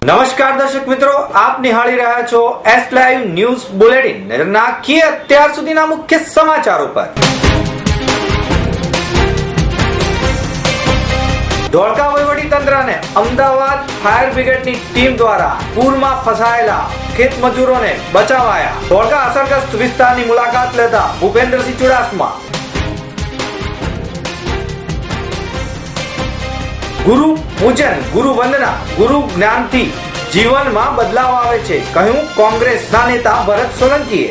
નમસ્કાર દર્શક મિત્રો, આપ નિહાળી રહ્યા છો એસ લાઈવ ન્યૂઝ બુલેટિન. નજર નાખીએ અત્યાર સુધીના મુખ્ય સમાચારો પર. ધોળકા વહીવટીતંત્ર અને અમદાવાદ ફાયર બ્રિગેડની ટીમ દ્વારા પૂરમાં ફસાયેલા ખેત મજૂરોને બચાવાયા. ધોળકા અસરગ્રસ્ત વિસ્તારની મુલાકાત લેતા ભૂપેન્દ્રસિંહ ચુડાસમા. ગુરુ પૂજન, ગુરુ વંદના, ગુરુ જ્ઞાનથી જીવનમાં બદલાવ આવે છે, કહ્યું કોંગ્રેસના નેતા ભરત સોલંકીએ.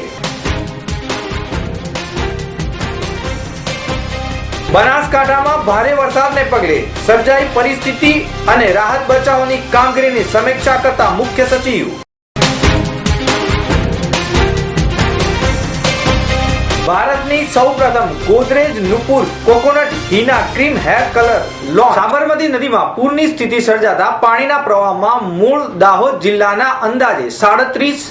બનાસકાંઠામાં ભારે વરસાદને પગલે સર્જાઈ પરિસ્થિતિ અને રાહત બચાવની કામગીરીની સમીક્ષા કરતા મુખ્ય સચિવ. ભારતની સૌપ્રથમ Godrej Nupur coconut Heena cream hair colour launch. Sabarmati નદીમાં પૂરની સ્થિતિ સર્જાતા પાણીના પ્રવાહમાં મૂળ દાહોદ જિલ્લાના અંદાજે 37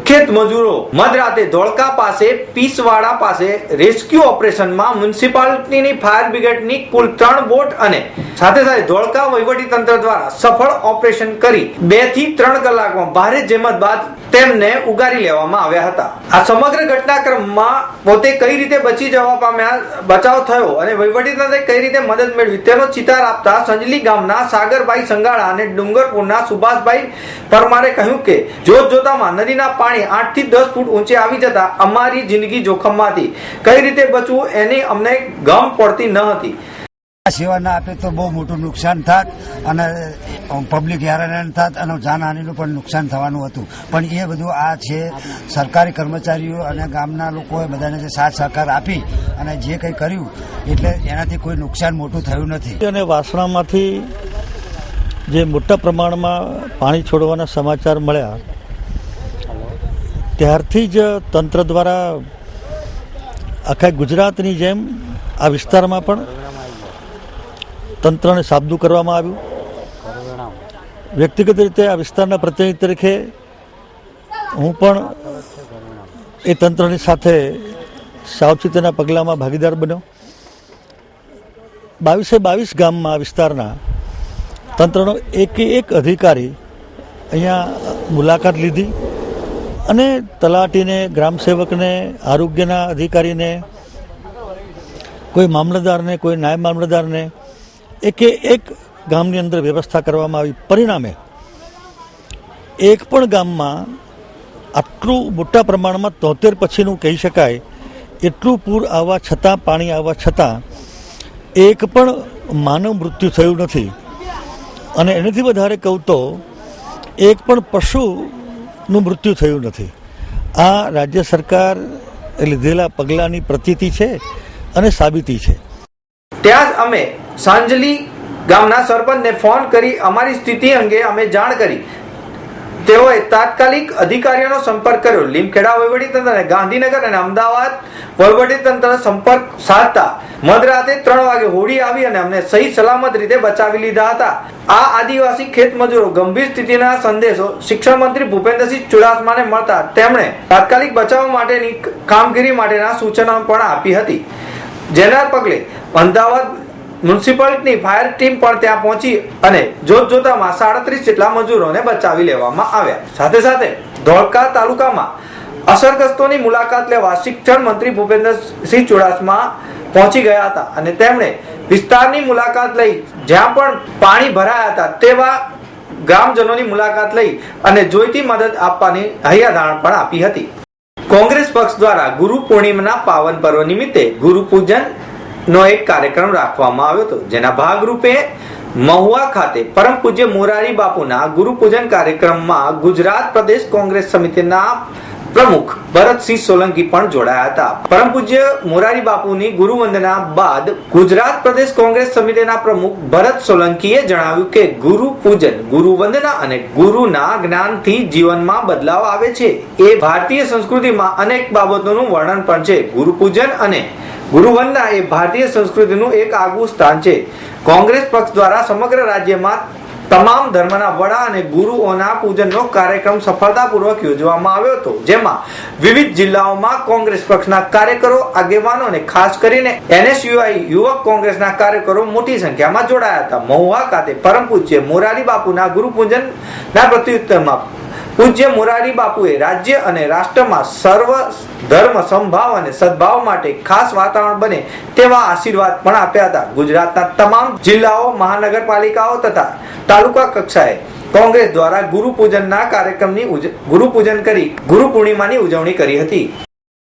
ખેત મજૂરો મધરાતે ધોળકા પાસે પીસવાડા પાસે રેસ્ક્યુ ઓપરેશનમાં મ્યુનિસિપાલિટીની ફાયર બ્રિગેડની કુલ 3 બોટ અને સાથે ધોળકા વહીવટી તંત્ર દ્વારા સફળ ઓપરેશન કરી 2 થી 3 કલાકમાં ભારે જહેમત બાદ તેમને ઉગારી લેવામાં આવ્યા હતા. આ સમગ્ર ઘટનાક્રમમાં પોતે કઈ રીતે બચી જવા પામ્યા, બચાવ થયો અને વહીવટી તંત્રે કઈ રીતે મદદ મેળવી તેનો ચિતાર આપતા સંજલી ગામના સાગરભાઈ સંગાળા અને ડુંગરપુરના સુભાષભાઈ પરમારે કહ્યું કે જોત જોતામાં નદીના પાણી 8 થી 10 ફૂટ ઊંચે આવી જતા અમારી જિંદગી જોખમમાંથી કઈ રીતે બચવું એની અમને ગમ પડતી ન હતી. સેવા ના આપે તો બહુ મોટું નુકસાન થાત અને પબ્લિક હેરાન થાત અને જાનહાનિનું પણ નુકસાન થવાનું હતું. પણ એ બધું આ છે સરકારી કર્મચારીઓ અને ગામના લોકોએ બધાને જે સાથ સહકાર આપી અને જે કંઈ કર્યું એટલે એનાથી કોઈ નુકસાન મોટું થયું નથી. અને વાસણામાંથી જે મોટા પ્રમાણમાં પાણી છોડવાના સમાચાર મળ્યા ત્યારથી જ તંત્ર દ્વારા આખા ગુજરાતની જેમ આ વિસ્તારમાં પણ તંત્રને સાબદું કરવામાં આવ્યું. વ્યક્તિગત રીતે આ વિસ્તારના પ્રતિનિધિ તરીકે હું પણ એ તંત્રની સાથે સાવચેતીના પગલાંમાં ભાગીદાર બન્યો. 22 ગામમાં આ વિસ્તારના તંત્રનો એક અધિકારી અહીંયા મુલાકાત લીધી અને તલાટીને, ગ્રામસેવકને, આરોગ્યના અધિકારીને, કોઈ મામલતદારને, કોઈ નાયબ મામલતદારને એક ગામની અંદર વ્યવસ્થા કરવામાં આવી. પરિણામે એક પણ ગામમાં આટલું મોટા પ્રમાણમાં 73 પછીનું કહી શકાય એટલું પૂર આવવા છતાં, પાણી આવવા છતાં એક પણ માનવ મૃત્યુ થયું નથી. અને એનાથી વધારે કહું તો એક પણ પશુનું મૃત્યુ થયું નથી. આ રાજ્ય સરકાર લીધેલા પગલાંની પ્રતીતિ છે અને સાબિતી છે. ત્યાં જ અમે સાંજલી ગામના સરપંચને ફોન કરી અમારી સ્થિતિ અંગે અમે જાણ કરી. તેઓએ તાત્કાલિક અધિકારીઓનો સંપર્ક કર્યો. લીમખેડા વહીવટીતંત્ર અને ગાંધીનગર અને અમદાવાદ વહીવટીતંત્ર સંપર્ક સાધતા મધરાતે 3 વાગે હોડી આવી અને અમને સહી સલામત રીતે બચાવી લીધા હતા. આ આદિવાસી ખેત મજૂરો ગંભીર સ્થિતિના સંદેશો શિક્ષણ મંત્રી ભૂપેન્દ્રસિંહ ચુડાસમાને મળતા તેમણે તાત્કાલિક બચાવ માટેની કામગીરી માટેના સૂચનો પણ આપી હતી. જેના પગલે અમદાવાદ મ્યુનિસિપાલિટીની ફાયર ટીમ પણ ત્યાં પહોંચી અને જોતજોતામાં 37 જેટલા મજૂરોને બચાવી લેવામાં આવ્યા. સાથે ધોળકા તાલુકામાં અસરગ્રસ્તોની મુલાકાત લેવા શિક્ષણ મંત્રી ભૂપેન્દ્રસિંહ ચુડાસમા પહોંચી ગયા હતા અને તેમણે વિસ્તારની મુલાકાત લઈ જ્યાં પણ પાણી ભરાયા હતા તેવા ગ્રામજનોની મુલાકાત લઈ અને જોઈતી મદદ આપવાની હૈયાધારણ પણ આપી હતી. કોંગ્રેસ પક્ષ દ્વારા ગુરુ પૂર્ણિમાના પાવન પર્વ નિમિત્તે ગુરુ પૂજન નો એક કાર્યક્રમ રાખવામાં આવ્યો હતો. જેના ભાગરૂપે મહુવા ખાતે પરમ પૂજ્ય મોરારી બાપુના ગુરુ પૂજન કાર્યક્રમમાં ગુજરાત પ્રદેશ કોંગ્રેસ સમિતિના પ્રમુખ ભરતસિંહ સોલંકી પણ જોડાયા હતા. પરમ પૂજ્ય મોરારી બાપુની ગુરુ વંદના બાદ ગુજરાત પ્રદેશ કોંગ્રેસ સમિતિના પ્રમુખ ભરત સોલંકીએ જણાવ્યું કે ગુરુ પૂજન, ગુરુ વંદના અને ગુરુના જ્ઞાનથી જીવનમાં બદલાવ આવે છે. એ ભારતીય સંસ્કૃતિમાં અનેક બાબતોનું વર્ણન પણ છે. ગુરુ પૂજન અને ગુરુ વંદના એ ભારતીય સંસ્કૃતિનું એક આગવું સ્થાન છે. કોંગ્રેસ પક્ષ દ્વારા સમગ્ર રાજ્યમાં તમામ ધર્મના વડા અને ગુરુઓના પૂજનનો કાર્યક્રમ સફળતાપૂર્વક યોજવામાં આવ્યો હતો, જેમાં વિવિધ જિલ્લાઓમાં કોંગ્રેસ પક્ષના કાર્યકરો, આગેવાનો અને ખાસ કરીને NSUI યુવક કોંગ્રેસના કાર્યકરો મોટી સંખ્યામાં જોડાયા હતા. મહુવા ખાતે પરમ પૂજ્ય મોરારી બાપુના ગુરુ પૂજનના પ્રત્યુત્તરમાં પૂજ્ય મોરારી બાપુએ રાજ્ય અને રાષ્ટ્રમાં સર્વ ધર્મ સમભાવ અને સદભાવ માટે ખાસ વાતાવરણ બને તેવા આશીર્વાદ પણ આપ્યા હતા. ગુજરાતના તમામ જિલ્લાઓ, મહાનગરપાલિકાઓ તથા તાલુકા કક્ષાએ કોંગ્રેસ દ્વારા ગુરુ પૂજનના કાર્યક્રમની ગુરુ પૂજન કરી ગુરુ પૂર્ણિમાની ઉજવણી કરી હતી.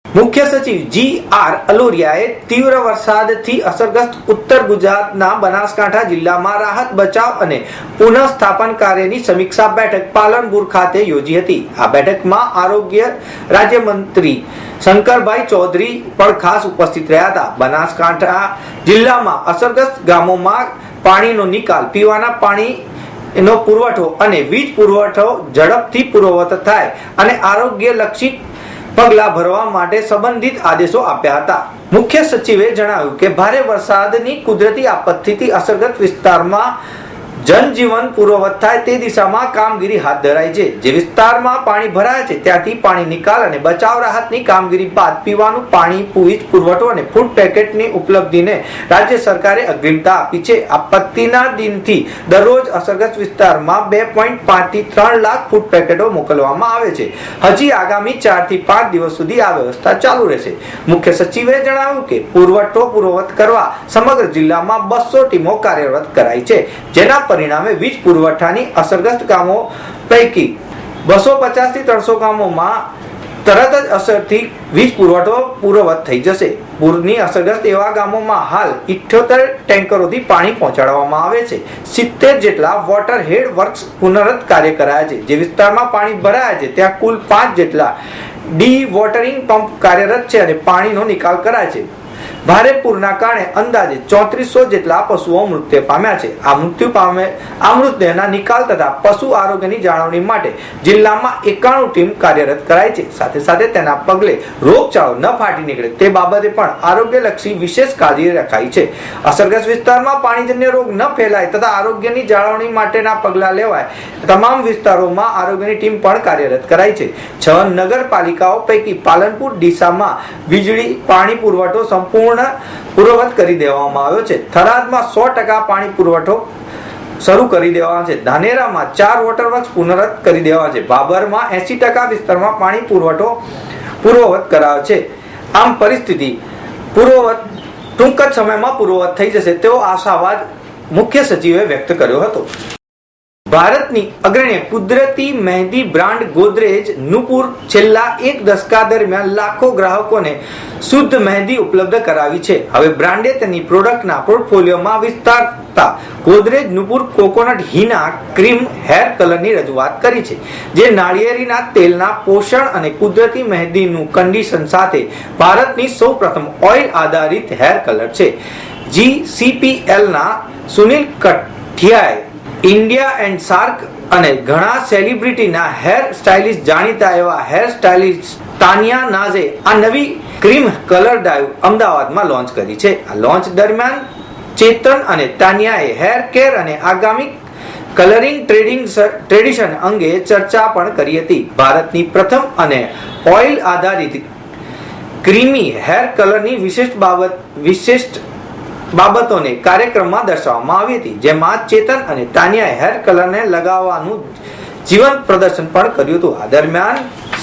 મુખ્ય સચિવ GR અલોરિયાએ તીવ્ર વરસાદથી અસરગ્રસ્ત ઉત્તર ગુજરાતના બનાસકાંઠા જિલ્લામાં રાહત બચાવ અને પુનઃસ્થાપન કાર્યની સમીક્ષા બેઠક પાલનપુર ખાતે યોજી હતી. આ બેઠકમાં આરોગ્ય રાજ્યમંત્રી શંકરભાઈ ચૌધરી પણ ખાસ ઉપસ્થિત રહ્યા હતા. બનાસકાંઠા જિલ્લામાં અસરગ્રસ્ત ગામોમાં પાણીનો નિકાલ, પીવાના પાણીનો પુરવઠો અને વીજ પુરવઠો ઝડપથી પૂર્વવત થાય અને આરોગ્યલક્ષી પગલા ભરવા માટે સંબંધિત આદેશો આપ્યા હતા. મુખ્ય સચિવે જણાવ્યું કે ભારે વરસાદની કુદરતી આપત્તિથી અસરગ્રસ્ત વિસ્તારમાં જનજીવન પૂર્વવત થાય તે દિશામાં કામગીરી હાથ ધરાઈ છે. જે વિસ્તારમાં પાણી ભરાય છે ત્યાંથી પાણી નિકાલ અને બચાવ રાહતની કામગીરી બાદ પીવાનું પાણી, વીજ પુરવઠો અને ફૂડ પેકેટની ઉપલબ્ધિને રાજ્ય સરકારે અગ્રિમતા આપી છે. આપત્તિના દિનથી દરરોજ અસરગ્રસ્ત વિસ્તારમાં 2.5 થી 3 લાખ ફૂડ પેકેટો મોકલવામાં આવે છે. હજી આગામી 4 થી 5 દિવસ સુધી આ વ્યવસ્થા ચાલુ રહેશે. મુખ્ય સચિવે જણાવ્યું કે પુરવઠો પૂર્વવત કરવા સમગ્ર જિલ્લામાં 200 ટીમો કાર્યરત કરાઈ છે, જેના પરિણામે વીજ પુરવઠાની અસરગ્રસ્ત ગામો પૈકી 250 થી 300 ગામોમાં તરત જ અસરથી વીજ પુરવઠો પૂર્વવત થઈ જશે. પૂરની અસરગ્રસ્ત એવા ગામોમાં હાલ 78 ટેન્કરોથી પાણી પહોંચાડવામાં આવે છે. 70 જેટલા વોટર હેડ વર્ક્સ પુનરત કાર્ય કરાયા છે. જે વિસ્તારમાં પાણી ભરાયા છે ત્યાં કુલ 5 જેટલા ડી વોટરિંગ પંપ કાર્યરત છે અને પાણીનો નિકાલ કરાય છે. ભારે પૂરના કારણે અંદાજે 3400 જેટલા પશુઓ મૃત્યુ પામ્યા છે. આ મૃતદેહના નિકાલ તથા પશુ આરોગ્યની જાળવણી માટે જિલ્લામાં 91 ટીમ કાર્યરત કરાઈ છે. સાથે સાથે તેના પગલે રોગચાળો ન ફાટી નીકળે તે બાબતે પણ આરોગ્યલક્ષી વિશેષ કાળજી રખાઈ છે. અસરગ્રસ્ત વિસ્તારમાં પાણીજન્ય રોગ ન ફેલાય તથા આરોગ્યની જાળવણી માટેના પગલાં લેવાય તમામ વિસ્તારોમાં આરોગ્યની ટીમ પણ કાર્યરત કરાઈ છે. 6 નગરપાલિકાઓ પૈકી પાલનપુર ડીસામાં વીજળી, પાણી પુરવઠો સંપૂર્ણ પૂર્વવત કરી દેવામાં આવ્યો છે. થરાદમાં 100% પાણી પુરવઠો શરૂ કરી દેવામાં છે. ધાનેરામાં 4 વોટર વર્ક્સ પુનરત કરી દેવા છે. બાબરમાં 80% વિસ્તારમાં પાણી પુરવઠો પૂર્વવત કરાયો છે. આમ પરિસ્થિતિ ટૂંક જ સમયમાં પૂર્વવત થઈ જશે તેવો આશાવાદ મુખ્ય સચિવે વ્યક્ત કર્યો હતો. ભારતની અગ્રણી કુદરતી મહેંદી બ્રાન્ડ ગોદરેજ નુપુર છેલ્લા 1 દશકા દરમિયાન લાખો ગ્રાહકોને શુદ્ધ મહેંદી ઉપલબ્ધ કરાવી છે. હવે બ્રાન્ડે તેની પ્રોડક્ટના પોર્ટફોલિયોમાં વિસ્તારતા Godrej Nupur coconut Heena cream hair કલરની રજૂઆત કરી છે, જે નાળિયેરીના તેલના પોષણ અને કુદરતી મહેંદીનું કન્ડિશન સાથે ભારતની સૌપ્રથમ ઓઇલ આધારિત હેર કલર છે. GCPLના સુનિલ કઠિયાએ ઇન્ડિયા એન્ડ શાર્ક અને ઘણા સેલિબ્રિટીના હેર સ્ટાઇલિસ્ટ જાણીતા એવા હેર સ્ટાઇલિસ્ટ તાનિયા નાઝે આ નવી ક્રીમ કલર ડાઈવ અમદાવાદમાં લોન્ચ કરી છે. આ લોન્ચ દરમિયાન ચેતન અને તાનિયાએ હેર કેર અને આગામી કલરિંગ ટ્રેડિશન અંગે ચર્ચા પણ કરી હતી. ભારતની પ્રથમ અને ઓઇલ આધારિત ક્રીમી હેર કલરની વિશિષ્ટ બાબતોને કાર્યક્રમમાં દર્શાવવામાં આવી હતી, જેમાં ચેતન અને તાનિયાએ હેર કલરને લગાવવાનું જીવંત પ્રદર્શન પણ કર્યું હતું. આ દરમિયાન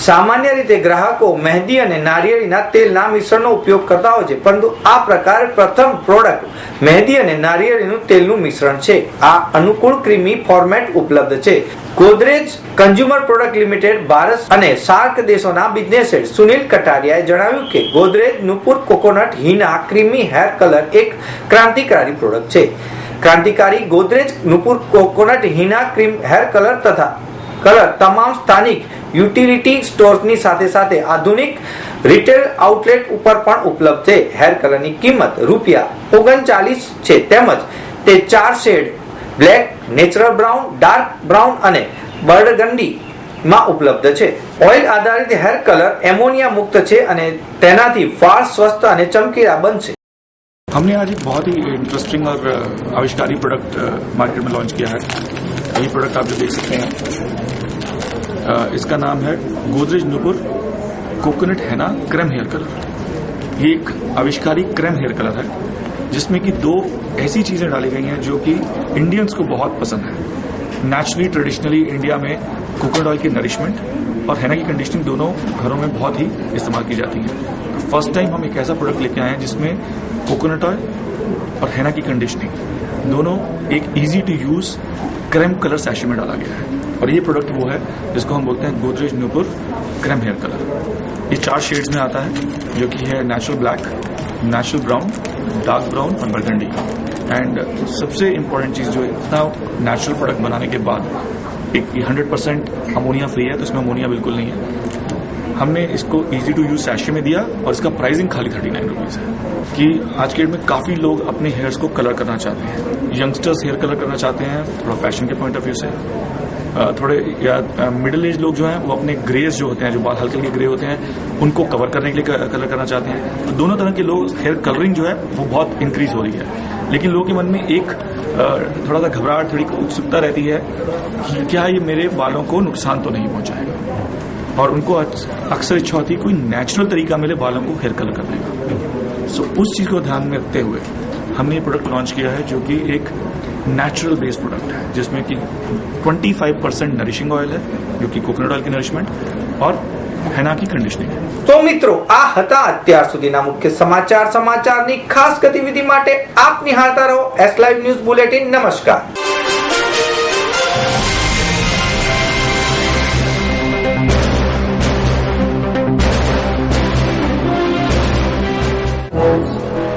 સામાન્ય રીતે ગ્રાહકો મહેંદી અને નારિયેળીના તેલના મિશ્રણનો ઉપયોગ કરતા હોય છે, પરંતુ આ પ્રકારે પ્રથમ પ્રોડક્ટ મહેંદી અને નારિયેળીનું તેલનું મિશ્રણ છે. આ અનુકૂળ ક્રીમી ફોર્મેટ ઉપલબ્ધ છે. Godrej consumer product limited Bharat અને સાર્ક દેશોના બિઝનેસ હેડ સુનિલ કટારિયાએ જણાવ્યું કે Godrej Nupur coconut henna creamy hair colour એક ક્રાંતિકારી પ્રોડક્ટ છે. ક્રાંતિકારી Godrej Nupur coconut Heena cream hair colour તમામ સ્થાનિક યુટિલિટી સ્ટોર્સની સાથે સાથે આધુનિક રિટેલ આઉટલેટ ઉપર પણ ઉપલબ્ધ છે. હેર કલરની કિંમત ₹39 છે, તેમજ તે 4 shade black, natural brown, dark brown અને બર્ગન્ડી માં ઉપલબ્ધ છે. ઓઇલ આધારિત હેર કલર એમોનિયા મુક્ત છે અને તેનાથી વાળ સ્વસ્થ અને ચમकीला બનશે. हमने आज एक बहुत ही इंटरेस्टिंग और आविष्कारी प्रोडक्ट मार्केट में लॉन्च किया है. ये प्रोडक्ट आप जो देख सकते हैं इसका नाम है गोदरेज नूपुर कोकोनट हैना क्रेम हेयर कलर। ये एक आविष्कारिक क्रेम हेयर कलर है जिसमें कि 2 ऐसी चीजें डाली गई हैं जो कि इंडियंस को बहुत पसंद है। नेचुरली ट्रेडिशनली इंडिया में कोकोनट ऑयल की नरिशमेंट और हैना की कंडीशनिंग दोनों घरों में बहुत ही इस्तेमाल की जाती है। फर्स्ट टाइम हम एक ऐसा प्रोडक्ट लेके आए हैं जिसमें कोकोनट ऑयल और हैना की कंडीशनिंग दोनों एक easy to use cream colour sachet में डाला गया है। और ये प्रोडक्ट वो है जिसको हम बोलते हैं Godrej Nupur creme hair colour. ये 4 शेड्स में आता है जो कि है natural black, natural brown, dark brown और बर्गंडी। एंड सबसे इम्पोर्टेंट चीज जो है, इतना नेचुरल प्रोडक्ट बनाने के बाद एक 100% अमोनिया फ्री है, तो इसमें अमोनिया बिल्कुल नहीं है। हमने इसको इजी टू यूज सैशे में दिया और इसका प्राइसिंग खाली 39 रुपीज है। कि आज के डेट में काफी लोग अपने हेयर्स को कलर करना चाहते हैं। यंगस्टर्स हेयर कलर करना चाहते हैं थोड़ा फैशन के पॉइंट ऑफ व्यू से, थोड़े या मिडिल एज लोग जो हैं वो अपने ग्रेज जो होते हैं, जो बाल हल्के हल्के ग्रे होते हैं, उनको कवर करने के लिए कलर करना चाहते हैं। तो दोनों तरह के लोग हेयर कलरिंग जो है वो बहुत इंक्रीज हो रही है। लेकिन लोगों के मन में एक थोड़ा सा घबराहट, थोड़ी उत्सुकता रहती है कि क्या ये मेरे बालों को नुकसान तो नहीं पहुंचाएगा, और उनको अक्सर इच्छा होती है कोई नेचुरल तरीका मिले बालों को हेयर कलर करने का। सो उस चीज को ध्यान में रखते हुए हमने ये प्रोडक्ट लॉन्च किया है जो कि एक नेचुरल बेस्ड प्रोडक्ट है जिसमें कि 25% नरिशिंग ऑयल है जो कि कोकोनट ऑयल की नरिशमेंट और हैना की कंडीशनिंग है। તો મિત્રો આ હતા અત્યાર સુધીના મુખ્ય સમાચારની ખાસ ગતિવિધિ માટે આપ નિહાળતા રહો એસ લાઈવ ન્યૂઝ બુલેટિન। નમસ્કાર।